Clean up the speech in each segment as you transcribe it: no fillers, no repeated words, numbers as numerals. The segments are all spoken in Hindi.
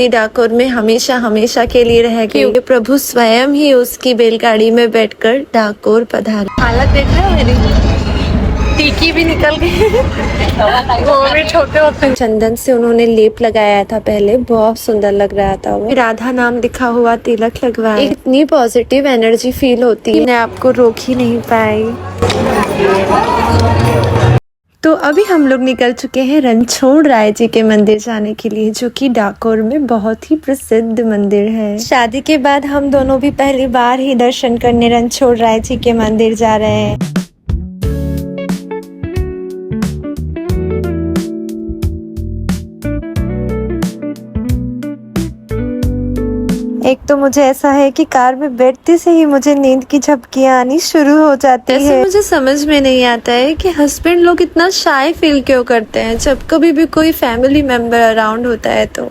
डाकोर में हमेशा हमेशा के लिए रह गई। प्रभु स्वयं ही उसकी बैलगाड़ी में बैठकर डाकोर पधारे। हालत देख रहे हो मेरी, टीकी भी निकल गई। वोमिट होते होते। चंदन से उन्होंने लेप लगाया था पहले, बहुत सुंदर लग रहा था वो। राधा नाम लिखा हुआ तिलक लगवाया। इतनी पॉजिटिव एनर्जी फील होती है, मैं आपको रोक ही नहीं पाई। तो अभी हम लोग निकल चुके हैं रणछोड़ राय जी के मंदिर जाने के लिए, जो कि डाकोर में बहुत ही प्रसिद्ध मंदिर है। शादी के बाद हम दोनों भी पहली बार ही दर्शन करने रणछोड़ राय जी के मंदिर जा रहे हैं। एक तो मुझे ऐसा है कि कार में बैठते से ही मुझे नींद की झपकियां आनी शुरू हो जाती है। मुझे समझ में नहीं आता है कि हस्बैंड लोग इतना शाय फील क्यों करते हैं जब कभी भी कोई फैमिली मेंबर अराउंड होता है। तो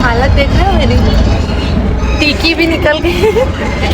हालत देख रहे हो मेरी, टीकी भी निकल गई।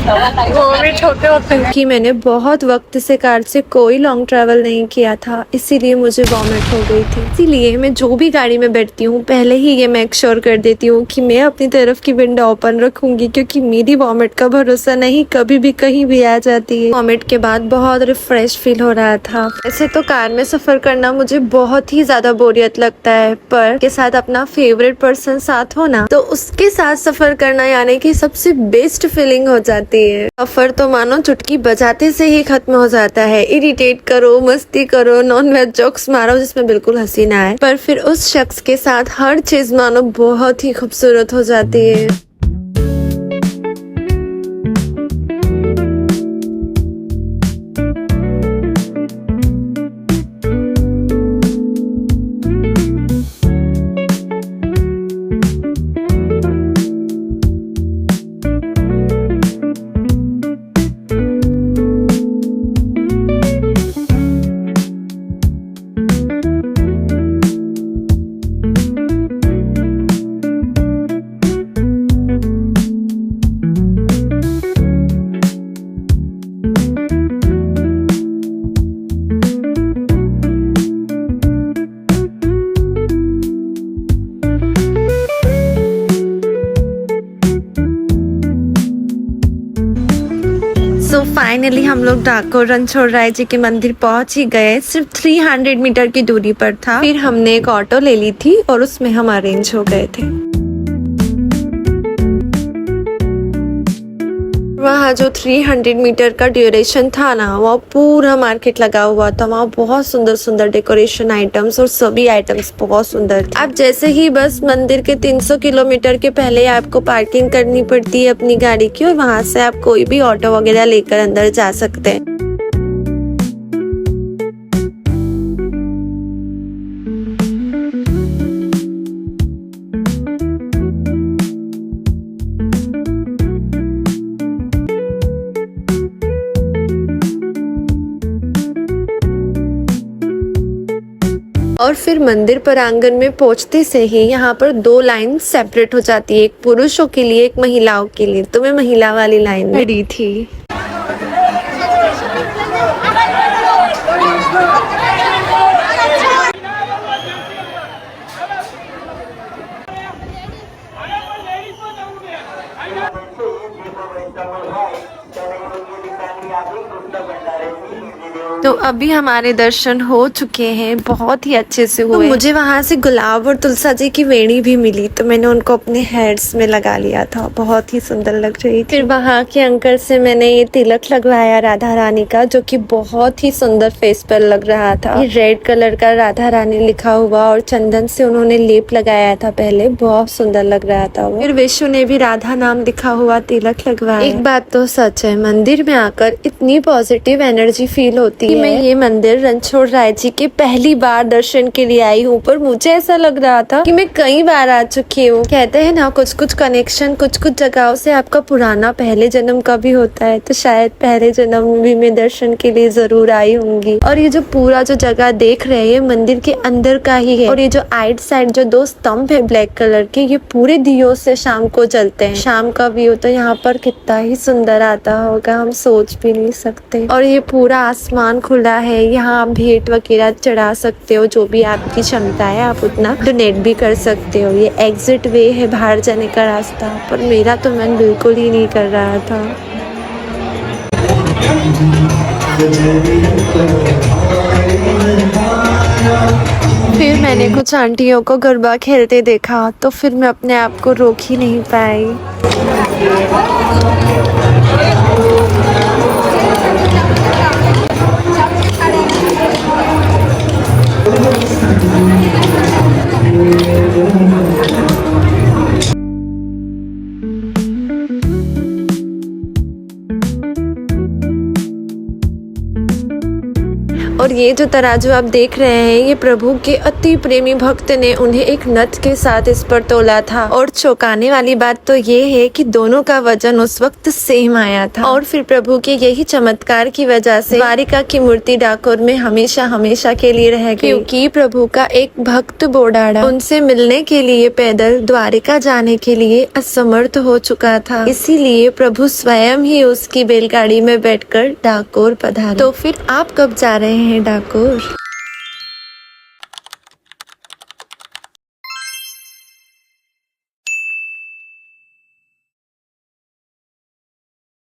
वोमिट होते होते। कि मैंने बहुत वक्त से कार से कोई लॉन्ग ट्रैवल नहीं किया था, इसीलिए मुझे वॉमिट हो गई थी। इसीलिए मैं जो भी गाड़ी में बैठती हूँ पहले ही ये मेक श्योर कर देती हूँ कि मैं अपनी तरफ की विंडो ओपन रखूंगी, क्योंकि मेरी वॉमिट का भरोसा नहीं, कभी भी कहीं भी आ जाती है। वॉमिट के बाद बहुत रिफ्रेश फील हो रहा था। वैसे तो कार में सफर करना मुझे बहुत ही ज्यादा बोरियत लगता है, पर के साथ अपना फेवरेट पर्सन साथ हो ना, तो उसके साथ सफर करना यानी कि सबसे बेस्ट फीलिंग हो जाती है। सफर तो मानो चुटकी बजाते से ही खत्म हो जाता है। इरिटेट करो, मस्ती करो, नॉन वेज जोक्स मारो जिसमें बिल्कुल हंसी ना आए, पर फिर उस शख्स के साथ हर चीज मानो बहुत ही खूबसूरत हो जाती है। तो फाइनली हम लोग डाकोर रणछोड़ राय जी के मंदिर पहुंच ही गए। सिर्फ 300 मीटर की दूरी पर था। फिर हमने एक ऑटो ले ली थी और उसमें हम अरेंज हो गए थे। वहाँ जो 300 मीटर का ड्यूरेशन था ना, वहाँ पूरा मार्केट लगा हुआ था। वहाँ बहुत सुंदर सुंदर डेकोरेशन आइटम्स और सभी आइटम्स बहुत सुंदर थे। आप जैसे ही बस मंदिर के 300 किलोमीटर के पहले आपको पार्किंग करनी पड़ती है अपनी गाड़ी की, और वहाँ से आप कोई भी ऑटो वगैरह लेकर अंदर जा सकते हैं। और फिर मंदिर प्रांगण में पहुंचते से ही यहाँ पर 2 लाइन सेपरेट हो जाती है, एक पुरुषों के लिए, एक महिलाओं के लिए। तो मैं महिला वाली लाइन में खड़ी थी। तो अभी हमारे दर्शन हो चुके हैं, बहुत ही अच्छे से हुए। तो मुझे वहाँ से गुलाब और तुलसा जी की वेणी भी मिली, तो मैंने उनको अपने हेड्स में लगा लिया था, बहुत ही सुंदर लग रही थी। फिर वहाँ के अंकल से मैंने ये तिलक लगवाया राधा रानी का, जो कि बहुत ही सुंदर फेस पर लग रहा था। ये रेड कलर का राधा रानी लिखा हुआ और चंदन से उन्होंने लेप लगाया था पहले, बहुत सुंदर लग रहा था वो। फिर विशु ने भी राधा नाम लिखा हुआ तिलक लगवाया। एक बात तो सच है, मंदिर में आकर इतनी पॉजिटिव एनर्जी फील होती है। मैं ये मंदिर रणछोड़ राय जी के पहली बार दर्शन के लिए आई हूँ, पर मुझे ऐसा लग रहा था कि मैं कई बार आ चुकी हूँ। कहते हैं ना, कुछ कुछ कनेक्शन कुछ कुछ जगहों से आपका पुराना पहले जन्म का भी होता है, तो शायद पहले जन्म में भी मैं दर्शन के लिए जरूर आई होंगी। और ये जो पूरा जो जगह देख रहे हैं मंदिर के अंदर का ही है, और ये जो आइट साइड जो 2 स्तंभ है ब्लैक कलर के, ये पूरे दियों से शाम को जलते हैं। शाम का व्यू तो यहाँ पर कितना ही सुंदर आता होगा, हम सोच भी नहीं सकते। और ये पूरा आसमान खुला है, यहाँ आप भेंट वगैरह चढ़ा सकते हो, जो भी आपकी क्षमता है आप उतना डोनेट भी कर सकते हो। ये एग्जिट वे है बाहर जाने का रास्ता, पर मेरा तो मन बिल्कुल ही नहीं कर रहा था। फिर मैंने कुछ आंटियों को गरबा खेलते देखा तो फिर मैं अपने आप को रोक ही नहीं पाई। और ये जो तराजू आप देख रहे हैं, ये प्रभु के अति प्रेमी भक्त ने उन्हें एक नथ के साथ इस पर तोला था। और चौंकाने वाली बात तो ये है कि दोनों का वजन उस वक्त सेम आया था। और फिर प्रभु के यही चमत्कार की वजह से द्वारिका की मूर्ति डाकोर में हमेशा हमेशा के लिए रह गई, क्योंकि प्रभु का एक भक्त बोडाड़ा उनसे मिलने के लिए पैदल द्वारिका जाने के लिए असमर्थ हो चुका था। इसीलिए प्रभु स्वयं ही उसकी बैलगाड़ी में बैठकर डाकोर पधारे। तो फिर आप कब जा रहे हैं डाकोर?